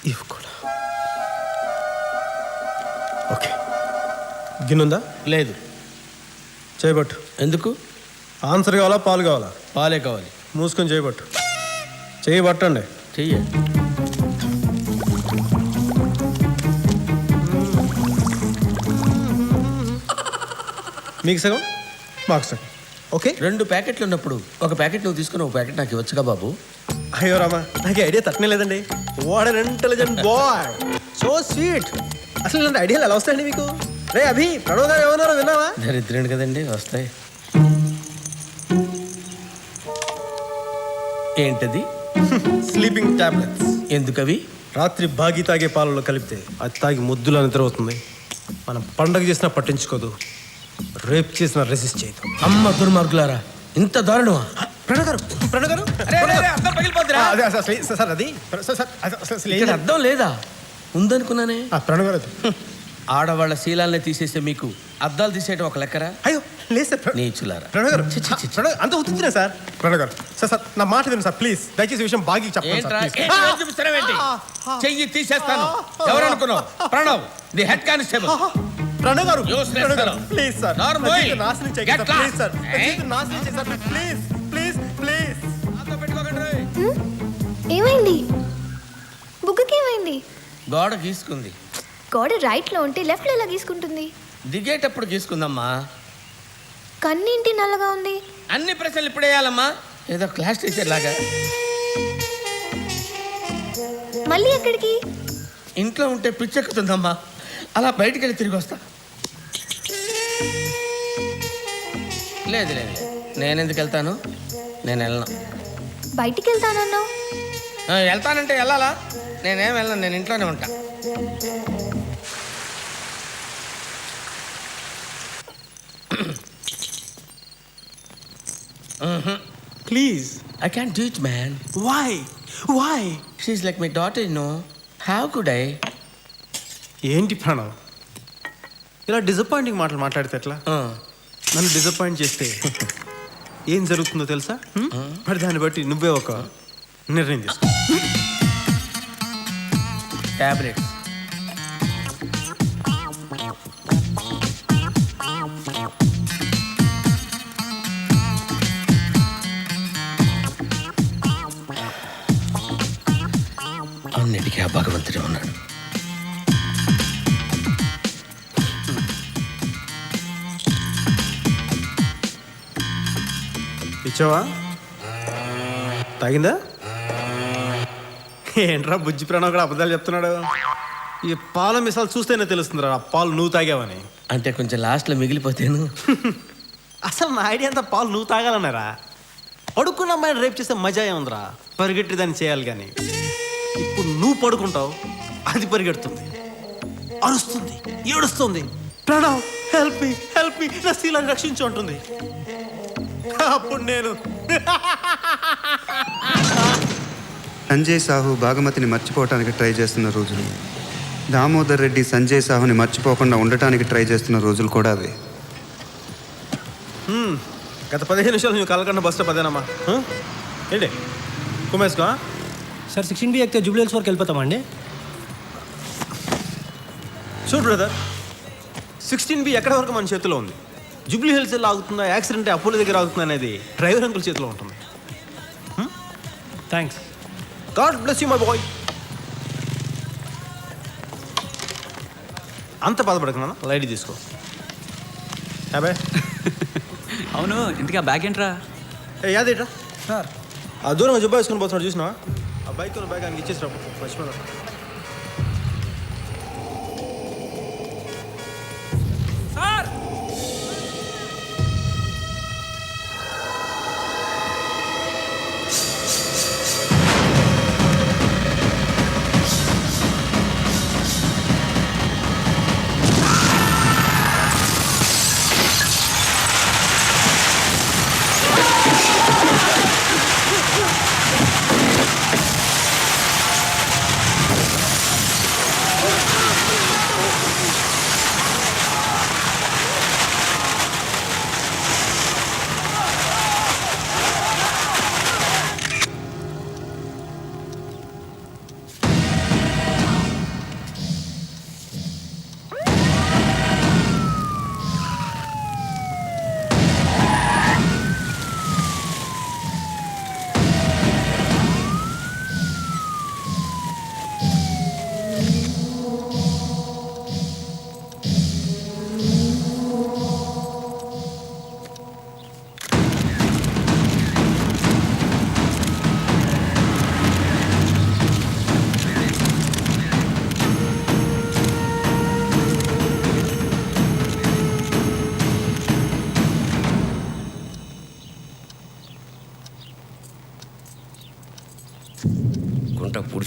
ఇవి కూడా ఓకే. గిన్నుందా? లేదు. చేయబట్టు. ఎందుకు? ఆన్సర్ కావాలా పాలు కావాలా? పాలే కావాలి. మూసుకొని చేయబట్టు. చేయబట్టండి. చెయ్యి. మీకు సగం మాకు సగం. ఓకే. 2 ప్యాకెట్లు ఉన్నప్పుడు ఒక ప్యాకెట్ నువ్వు తీసుకుని ఒక ప్యాకెట్ నాకు ఇవ్వచ్చుగా బాబు. అయ్యో రామా, నాకు ఐడియా తట్టనే లేదండి. What an intelligent boy, so sweet. అసలు ఇలాంటి ఐడియాలు ఎలా వస్తాయండి మీకు? రే అభి, ప్రణవ్ గారు ఏమన్నారో విన్నావా? దరిద్రుడు కదండి, వస్తాయి. ఏంటది? Sleeping tablets. ఎందుకవి? రాత్రి బాగి తాగే పాలలో కలిపితే అది తాగి ముద్దులా నిద్ర అవుతుంది. మనం పండగ చేసినా పట్టించుకోదు, రేప్ చేసినా రెసిస్ట్ చేయదు. అమ్మ దుర్మార్గులారా, ఇంత దారుణమా? ప్రణవ్ గారు, ప్రణవ్ గారు, అదే సార్ అది ఇక్కడ అర్థం లేదా? ఉందనుకున్నానే. ప్రణవ్ గారు, ఆడవాళ్ళ శీలాలనే తీసేస్తే మీకు అద్దాలు తీసేయడం ఒక లెక్కరా? అయ్యో లేదు సార్. నీచులారా. ప్రణవ్ గారు, అంత ఉత్తినే సార్. ప్రణవ్ గారు, సార్ నా మాట వినండి సార్ ప్లీజ్. దయచేసి విషయం బాగా చెప్పండి. చెయ్యి తీసేస్తాను. ఎవరు అనుకున్నావు? Pranav, the head constable. Pranav గారు, ప్లీజ్ సార్, నాశనం చేయకండి ప్లీజ్ సార్, నాశనం చేయకండి ప్లీజ్ ప్లీజ్ ప్లీజ్. ఏమైంది? బుగ్గకి ఏమైంది? గోడ గీసుకుంది. గోడ రైట్ లో ఉంటే లెఫ్ట్ లో ఎలా గీసుకుంటుంది? దిగేటప్పుడు గీసుకుందమ్మా. కన్నింటి నల్లగా ఉంది. అన్ని ప్రశ్నలు ఇప్పుడు వేయాలమ్మా, ఏదో క్లాస్ టీచర్ లాగా. మళ్ళీ ఎక్కడికి? ఇంట్లో ఉంటే పిచ్చెక్కుతుందమ్మా, అలా బయటికి వెళ్ళి తిరిగి వస్తా. లేదు లేదు, నేను ఎందుకు వెళ్తాను? నేను వెళ్ళను. బయటికి వెళ్తానన్నావు. వెళ్తానంటే వెళ్ళాలా? నేనేం వెళ్ళను, నేను ఇంట్లోనే ఉంటా. Please. I can't do it, man. Why? She's like my daughter, you know. How could I? ఏంటి ప్రణవ్, ఇలా డిసప్పాయింటింగ్ మాటలు మాట్లాడితే ఎట్లా? నన్ను డిసప్పాయింట్ చేస్తే ఏం జరుగుతుందో తెలుసా? మరి దాన్ని బట్టి నువ్వే ఒక నిర్ణయం తీసుకో. Tablets. అన్నిటికీ ఆ భగవంతుడే ఉన్నాడు. ఇచ్చావా? తాగిందా? ఏంట్రా బుజ్జి ప్రణవ్ కూడా అబద్ధాలు చెప్తున్నాడు. ఈ పాల మిసాలు చూస్తేనే తెలుస్తుందిరా ఆ పాలు నువ్వు తాగావని. అంటే కొంచెం లాస్ట్లో మిగిలిపోతేను. అసలు నా ఐడియా అంతా పాలు నువ్వు తాగాలన్నారా? పడుకున్న అమ్మాయిని రేపు చేస్తే మజా ఏముందిరా, పరిగెట్టి దాన్ని చేయాలి. కానీ ఇప్పుడు నువ్వు పడుకుంటావు, అది పరిగెడుతుంది, అరుస్తుంది, ఏడుస్తుంది. Pranav help me, help me, నా శీలాన్ని రక్షించు అంటుంది. అప్పుడు నేను సంజయ్ సాహు భాగమతిని మర్చిపోవటానికి ట్రై చేస్తున్న రోజులు, దామోదర్ రెడ్డి సంజయ్ సాహుని మర్చిపోకుండా ఉండటానికి ట్రై చేస్తున్న రోజులు కూడా అవే. గత 15 నిమిషాలు నువ్వు కలకన్నా బస్ స్టాప్ అదేనమ్మా. ఏంటి కుమేసుకో సార్ 16B ఎక్కితే జూబ్లీ హిల్స్ వరకు వెళ్ళిపోతామండి. చూడు బ్రదర్, 16B ఎక్కడి వరకు మన చేతిలో ఉంది. జూబ్లీ హిల్స్ ఆగుతుందా, యాక్సిడెంట్ అప్పుల దగ్గర ఆగుతుందా అనేది డ్రైవర్ అంకుల్ చేతిలో ఉంటుంది. Thanks. God bless you my boy. అంత బాధపడుకున్నా, లైట్ తీసుకో. అబ్బాయి అవును, ఇంటికి ఆ బ్యాగ్ ఏంట్రా? యాదేట్రా సార్, ఆ దూరం జబ్బా వేసుకొని పోతున్నాడు చూసినావా? ఆ బైక్ బ్యాగ్ ఆయనకి ఇచ్చేసి రాబో, మర్చిపోదా.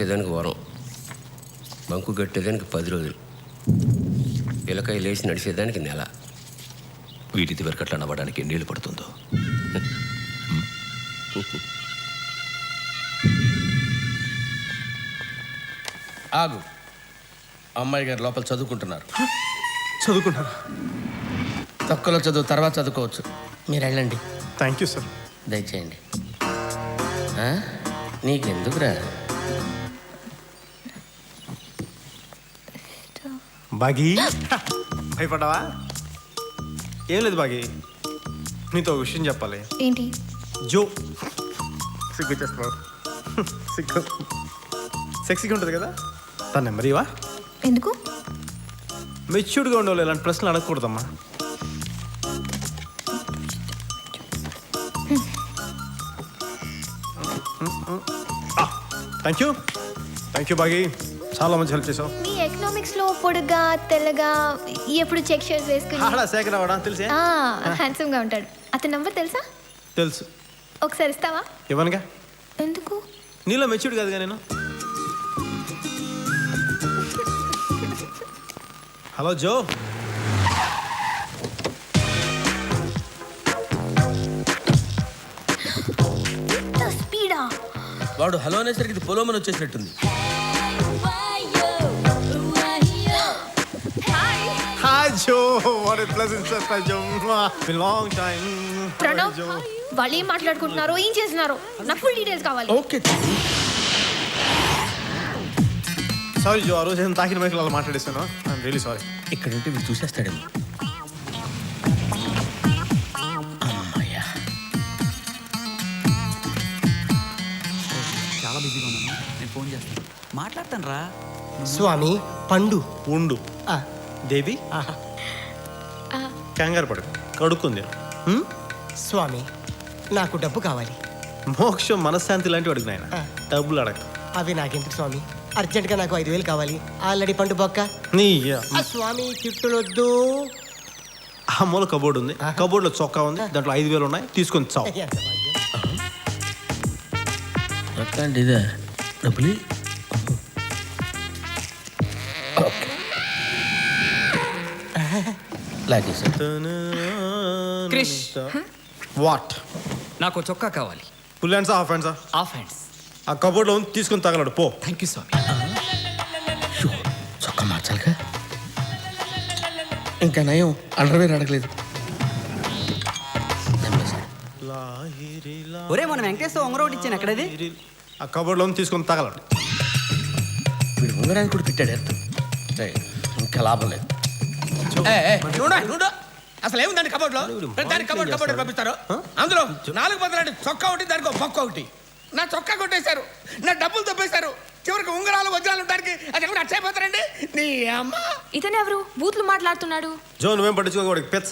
నడిచేదానికి వారం, బంకు కట్టేదానికి 10 రోజులు, పిల్లకాయ లేచి నడిచేదానికి నెల. వీటిది వరకట్లా నవ్వడానికి ఎన్నేళ్ళు పడుతుందో. ఆగు. అమ్మాయి గారు లోపల చదువుకుంటున్నారు. చదువుకుంటారా? తక్కువలో చదువు తర్వాత చదువుకోవచ్చు. మీరు వెళ్ళండి. Thank you sir. దయచేయండి. నీకెందుకురా? బాగీ భయపడ్డావా? ఏం లేదు బాగీ, నీతో ఒక విషయం చెప్పాలి. ఏంటి? జో సిగ్గు చేస్తున్నావు. సిగ్గు సెక్సీగా ఉంటుంది కదా, తన నెంబర్ ఇవా? ఎందుకు? మెచ్యూర్డ్గా ఉండేవాళ్ళు ఇలాంటి ప్రశ్నలు అడగకూడదమ్మా. థ్యాంక్ యూ బాగీ, చాలా మంచి హెల్ప్ చేసావు. మీ ఎకనామిక్స్ లో పొడుగ్గా తెల్లగా ఎప్పుడు చెక్ షర్ట్స్ వేసుకుని ఆడా శేఖర్ అవడా తెలిసే? హ్యాండ్సమ్ గా ఉంటాడు. అతని నంబర్ తెలుసా? తెలుసు. ఒకసారి ఇస్తావా? ఇవ్వనుగా. ఎందుకు? నీలో మెచ్యూర్డ్ కాదుగా నేను. హలో జో. స్పీడా? వాడు హలో అనేసరికి ఇది పొలోమని వచ్చేసినట్టుంది. Hi Joe, what a pleasant surprise, Joe. Been long time. Pranav, వాళ్ళు ఏం మాట్లాడుకుంటున్నారో ఏం చేస్తున్నారో నాకు ఫుల్ డీటెయిల్స్ కావాలి. ఓకే. సారీ జో, ఆ రోజు నేను తాకిన మైకులు అలా మాట్లాడేస్తాను. I'm really sorry. ఇక్కడ ఉంటే వీడు చూసేస్తాడేమో. అమ్మయ్యా. చాలా బిజీగా ఉన్నాను, నేను ఫోన్ చేస్తాను. మాట్లాడతాను రా. స్వామి పండు ఉండు. దేవి కంగారు పడు, కడుక్కుంది. స్వామి నాకు డబ్బు కావాలి. మోక్షం మనశ్శాంతి లాంటివి అడుగు నాయన, డబ్బులు అడగ. అవి నాకెందుకు స్వామి? అర్జెంట్గా నాకు 5,000 కావాలి. ఆల్రెడీ పండు బొక్క. నీ స్వామి తిట్టులొద్దు. ఆ మూల కబోర్డ్ ఉంది, కబోర్డ్లో చొక్కా ఉంది, దాంట్లో 5,000 ఉన్నాయి, తీసుకొని చావు. ఇదే డబ్బులు. క్రిష్, వాట్? నాకు చొక్కా కావాలి. ఫుల్ హ్యాండ్సా హాఫ్ హ్యాండ్సా? Half hands. ఆ కబోర్డ్లో ఉంది, తీసుకొని తగలడు పో. థ్యాంక్ యూ స్వామి. చొక్కా మార్చాలిగా. ఇంకా నయం అండర్వేర్ అడగలేదు. ఒరే, మన వెంకటేశ్వర ఉంగరం ఒకటి ఇచ్చాను, ఎక్కడది? ఆ కబోర్డ్లో ఉంది, తీసుకొని తగలడు. వీడు ఉంగరానికి కూడా పెట్టాడు అర్థం. ఇంకా లాభం లేదు. అసలు ఏముందండి కబోర్డ్ లో? దానికి కబోర్డ్ పంపిస్తారు. అందులో 4 బదులు చొక్కా ఒకటి, దానికి బొక్క ఒకటి. నా చొక్కా కొట్టేశారు, నా డబ్బులు తప్పేశారు. చివరికి ఉంగరాలు వజ్రాలు ఉంటానికి అది ఎవరు అచ్చైపోతారండి. నీ అమ్మ. ఇతను ఎవరు బూతులు మాట్లాడుతున్నాడు? జో నువ్వేం పట్టించుకోకూడదు. పెచ్చ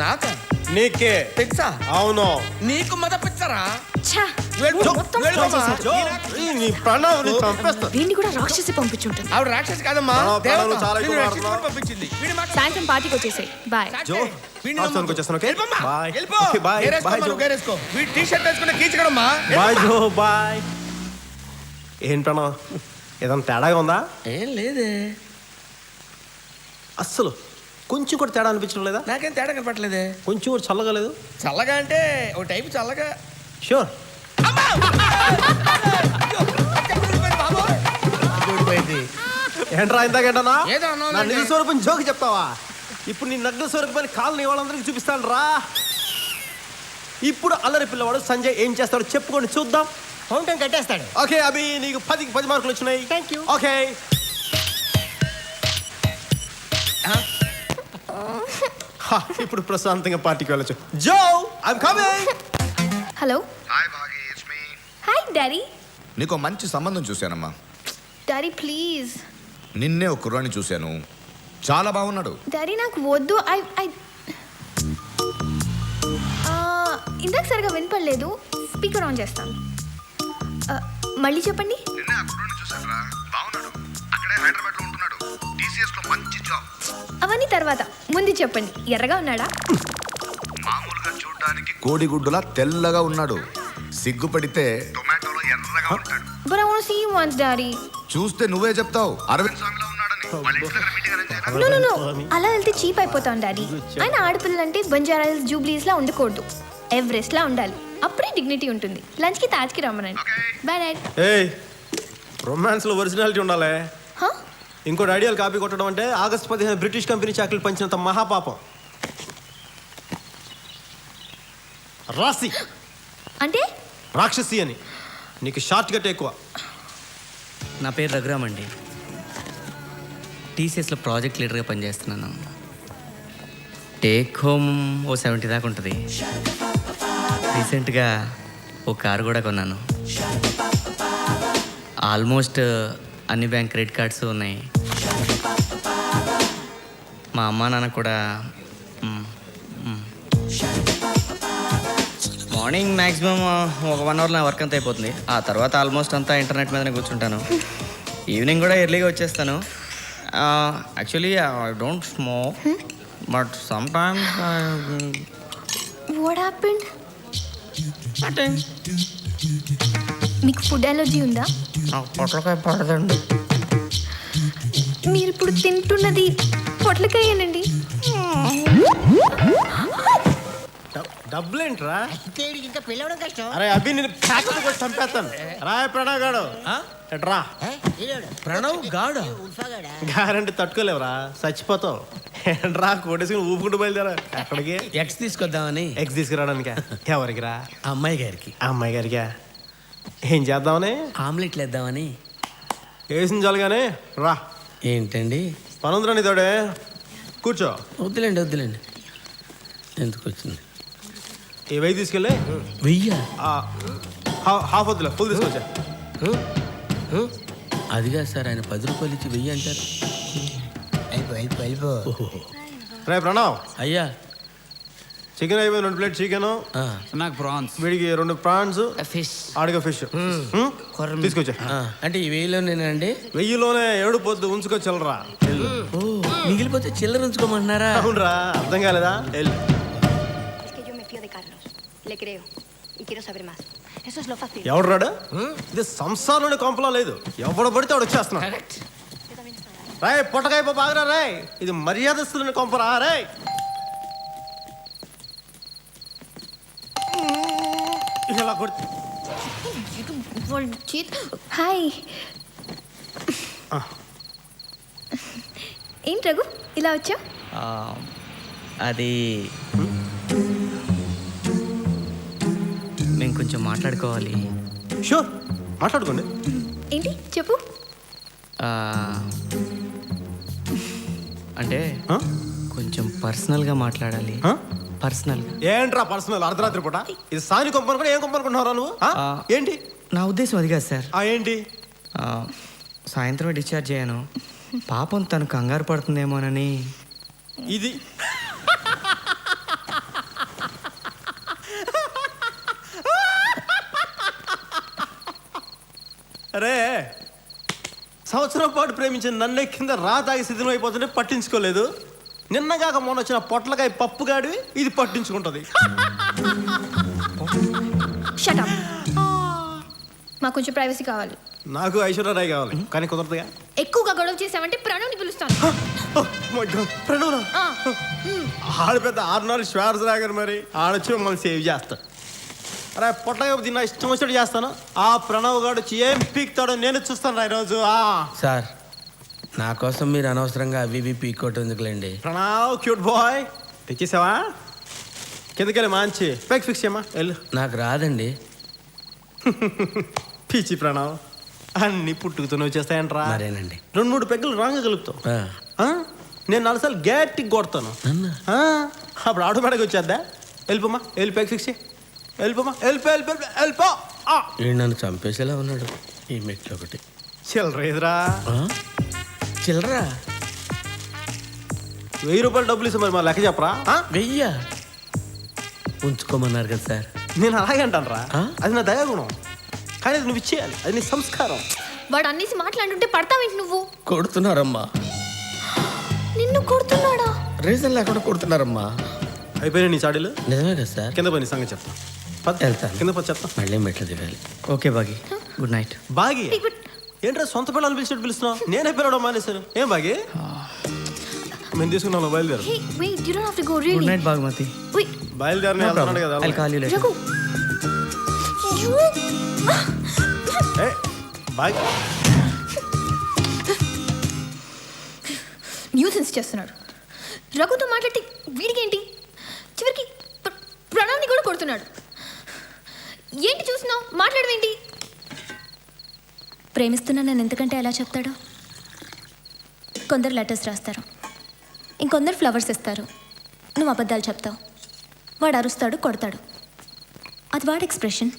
నాకా? నీకే పిచ్చా? అవును. నీకు మద పిచ్చరా? వీడిని కూడా రాక్షసి పంపించుంటుంది. ఆవిడ రాక్షసి కాదమ్మా, ప్రాణాలు చాలా ఎక్కువ నిన్ను వాడుతున్నావు. రక్షించుకొని పంపించింది. సాయంత్రం పార్టీకి వచ్చేసాయి. బాయ్. జో హాస్టల్కి వచ్చేస్తాను. Okay bye. వెళ్ళిపో. బాయ్ గేరేసుకో, బాయ్ మనం జో. గేరేసుకో. వీడు టీ-షర్ట్ వేసుకున్న కీచకడమ్మా. బాయ్ జో బాయ్. ఏంటన్నా ఏదన్నా తేడాగా ఉందా? ఏం లేదే. అస్సలు కొంచెం కూడా తేడా అనిపించడం లేదా? నాకేం తేడా కనపట్లేదే. కొంచెం కూడా చల్లగా లేదు? చల్లగా అంటే ఒక టైపు చల్లగా. షూర్. ఏంట్రా ఇందాకేంటన్నా ఏదో అన్నావు నా అంటే. నిజ స్వరూపం జోకి చెప్తావా? ఇప్పుడు నీ నగ్న స్వరూపాన్ని కాలనీ వాళ్ళందరికీ చూపిస్తాను రా. ఇప్పుడు అల్లరి పిల్లవాడు సంజయ్ ఏం చేస్తాడో చెప్పుకొని చూద్దాం. ఫౌంటైన్ కట్టేస్తాడు. ఓకే అభి, నీకు 10కి 10 మార్కులు వచ్చినాయి. Thank you. ఓకే ఇప్పుడు ప్రశాంతంగా పార్టీకి వెళ్ళొచ్చు. జో I'm coming. Hello. Hi Bhagi, it's me. Hi daddy. నీకు మంచి సంబంధం చూశానమ్మా. Daddy please. నిన్నే ఒక కుర్రాన్ని చూశాను, చాలా బాగున్నాడు. డాడీ నాకు వద్దు. ఇందాక సరిగా వినపడలేదు. స్పీకర్ ఆన్ చేస్తాను. మళ్ళీ చెప్పండి. నిన్నే ఆ కుర్రాన్ని చూశానురా, బాగున్నాడు. అక్కడే హైదరాబాద్లో ఉంటున్నాడు. టీసీఎస్లో మంచి జాబ్. అవన్నీ తర్వాత, ముందు చెప్పండి. ఎర్రగా ఉన్నాడా? మామూలుగా చూడడానికి కోడిగుడ్డులా తెల్లగా ఉన్నాడు. సిగ్గుపడితే టొమాటోలో ఎర్రగా ఉంటాడు. But I want want to see you once, Daddy. చూస్తే నువ్వే చెప్తావు అరవింద్ సాంగ్ లో ఉన్నాడని వాళ్ళ ఇంటి దగ్గర మీటింగ్ అరేంజ్ చేయరా? No. అలా వెళ్తే చీప్ అయిపోతాం డాడీ. ఆయన ఆడపిల్లలంటే బంజారా హిల్స్ జూబ్లీస్ లా ఉండకూడదు, ఎవరెస్ట్ లా ఉండాలి. అప్పుడే డిగ్నిటీ ఉంటుంది. లంచ్ కి తాజ్కి రమ్మనండి. Bye daddy. ఏయ్, రొమాన్స్లో ఒరిజినాలిటీ ఉండాలి. ఇంకోటి ఐడియాలు కాపీ కొట్టడం అంటే ఆగస్టు 15 బ్రిటిష్ కంపెనీ చాకరీలు పంచినంత మహాపాపం. రాసి అంటే రాక్షసి అని. నీకు షార్ట్ కట్ ఎక్కువ. నా పేరు రఘురామ్ అండి. టీసీఎస్లో ప్రాజెక్ట్ లీడర్గా పనిచేస్తున్నాను. టేక్ హోమ్ ఓ 70 దాకా ఉంటుంది. రీసెంట్గా ఓ కారు కూడా కొన్నాను. ఆల్మోస్ట్ అన్ని బ్యాంక్ క్రెడిట్ కార్డ్స్ ఉన్నాయి. మా అమ్మా నాన్న కూడా మార్నింగ్ మ్యాక్సిమం ఒక 1 అవర్ నా వర్క్ అంతా అయిపోతుంది. ఆ తర్వాత ఆల్మోస్ట్ అంతా ఇంటర్నెట్ మీదనే కూర్చుంటాను. ఈవినింగ్ కూడా ఎర్లీగా వచ్చేస్తాను. Actually I don't smoke, but some times what happened? మీకు ఫుడ్ అలర్జీ ఉందా? నాకు పొట్లకాయ పడదండి. మీరు ఇప్పుడు తింటున్నది పొట్లకాయేనండి. డబ్బులేంట్రా? ఇంకా పెళ్ళవడం కష్టం. అరే అభి, నేను ఫ్యాక్టరీ కూడా చంపేస్తాను. రాయ ప్రణవ్ గాడు రా. ప్రణవ్ గాడు గ్యారంటీ తట్టుకోలేవురా, చచ్చిపోతావు. రా కోటేసుకుని ఊపుకుంటూ బయలుదేరా. అక్కడికి ఎక్స్ తీసుకొద్దామని. ఎగ్స్ తీసుకురావడానికి. ఎవరికి రా? అమ్మాయి గారికి. అమ్మాయి గారికా? ఏం చేద్దామని? ఆమ్లెట్లు వేద్దామని. వేసిన చాలుగానే రా. ఏంటండి? పనుందిరా నీతోడే. కూర్చో. వద్దులేండి ఎందుకు వచ్చింది? ఈ వెయ్యి తీసుకెళ్ళి వెయ్యా? హాఫ్ వద్దులే, ఫుల్ తీసుకొచ్చా. అదిగా సార్, ఆయన 10 రూపాయలు ఇచ్చి 1000 అంటారు. రే ప్రణవ్, అయ్యా చికెన్ అయిపోయింది. 2 ప్లేట్ చికెన్, నాకు ప్రాన్స్, వీడికి 2 ప్రాన్స్, ఫిష్, ఆడిగా ఫిష్ తీసుకొచ్చా. అంటే ఈ 1000లోనేనండి? 1000లోనే 7 పొద్దు ఉంచుకొచ్చలరా. మిగిలిపోతే చిల్లర ఉంచుకోమంటున్నారా? అవునరా, అర్థం కాలేదా? ఎవడు రాడు? ఇది సంసారంలోనే కొంపలా లేదు. ఎవడు పడితే వాడు వచ్చేస్తున్నాడు. రాయ్ పొట్టకాయ బాగా రాయ్. ఇది మర్యాదస్తులని కొంపరా రాయ్. ఇలా కొడుతు. హాయ్. ఏంటి రఘు ఇలా వచ్చా? అది మేము కొంచెం మాట్లాడుకోవాలి. షూర్, మాట్లాడుకోండి. ఏంటి చెప్పు. అంటే కొంచెం పర్సనల్గా మాట్లాడాలి. పర్సనల్గా. ఏంట్రా పర్సనల్? అర్ధరాత్రి పూట ఇది సాని కొంపను కూడా ఏం కొంపనుకుంటున్నారా నువ్వు? ఏంటి నా ఉద్దేశం అది కాదు సార్. ఏంటి? సాయంత్రం డిశ్చార్జ్ అయ్యాను. పాపం తను కంగారు పడుతుందేమోనని. ఇది అరే, సంవత్సరం పాటు ప్రేమించిన నన్నే కింద తాగి సిద్ధం అయిపోతుంటే పట్టించుకోలేదు. నిన్నగాక మొన్న వచ్చిన పొట్లకాయ పప్పు గాడివి ఇది పట్టించుకుంటుంది. Shut up. మాకు కొంచెం ప్రైవసీ కావాలి. నాకు ఐశ్వర్యరాయ్ కావాలి, కానీ కుదరదుగా. ఎక్కువగా గొడవ చేసావంటే ప్రణవ్ని పిలుస్తాను. ప్రణవ్ ఆడ పెద్ద 6 శ్వాసరాగర్, మరి ఆడొచ్చి మమ్మల్ని సేవ్ చేస్తా. అరే పొట్టగా తిన్న ఇష్టం వచ్చినట్టు చేస్తాను. ఆ ప్రణవ్ గారు వచ్చి ఏం పీక్తాడో నేను చూస్తాను ఈరోజు. సార్, నా కోసం మీరు అనవసరంగా అవి పీక్కోవటం ఎందుకులేండి. ప్రణవ్ క్యూట్ బాయ్, తెచ్చేసావా? కిందకెళ్ళి మంచి పెగ్ ఫిక్స్ చేయమా. వెళ్ళు. నాకు రాదండి. పిచ్చి ప్రణవ్, అన్ని పుట్టుకుతూ నువ్వు చేస్తాయంట్రా. మరేనండి. 2-3 పెగ్గులు రాంగ్ కలుపుతావు. నేను 4 సార్లు గట్టిగా కొడతాను. అప్పుడు ఆటోమేటిక్గా వచ్చేద్దా. వెళ్ళిపోమా, వెళ్ళి పెగ్ ఫిక్స్ చేయి. వెళ్ళిపోమా, వెళ్ళిపో. నన్ను చంపేసేలా ఉన్నాడు ఈ మెట్లు ఒకటి. చిల్లర ఎదురా. చిల్లరా? 1000 రూపాయలు డబ్బులు ఇస్తే మరి మా లెక్క చెప్పరా? 1000 ఉంచుకోమన్నారు కదా సార్. నేను అలాగే అంటాను రా, అది నా దయాగుణం. కానీ అది నువ్వు ఇచ్చేయాలి, అది నీ సంస్కారం. వాడు అన్నేసి మాట్లాడుతుంటే పడతావేంటి నువ్వు? కొడుతున్నారమ్మా. నిన్ను కొడుతున్నాడా? రీజన్ లేకుండా కొడుతున్నారమ్మా. అయిపోయినా నీ చాడీలు? నిజమే కదా సార్. కింద పోయి నీ సంగతి చెప్తా. వెళ్తాను. కింద పోయి చెప్తా. మళ్ళీ మెట్లు దిగాలి. ఓకే బాగి. Good night. బాగి ఏంట్రా సొంత పిల్లలు పిలిచినట్టు పిలుస్తున్నావు? నేనే పిలవడం మానేశాను. ఏం బాగి? మేము తీసుకున్నాం, బయలుదేరు. Hey, wait, you don't have to go, good really. Night Bhagumati. Wait, బయలుదేరిన వెళ్తున్నాడు కదా. I'll call you later. Raghu. You. A, Bagi nuisance చేస్తున్నాడు. రఘుతో మాట్లాడితే వీడికేంటి? చివరికి ప్రణాన్ని కూడా కొడుతున్నాడు. ఏంటి చూస్తున్నావు? మాట్లాడవేంటి? ప్రేమిస్తున్నా నన్ను ఎందుకంటే ఎలా చెప్తాడు? కొందరు లెటర్స్ రాస్తారు, ఇంకొందరు ఫ్లవర్స్ ఇస్తారు. నువ్వు అబద్ధాలు చెప్తావు. వాడు అరుస్తాడు, కొడతాడు. అది వాడి ఎక్స్ప్రెషన్.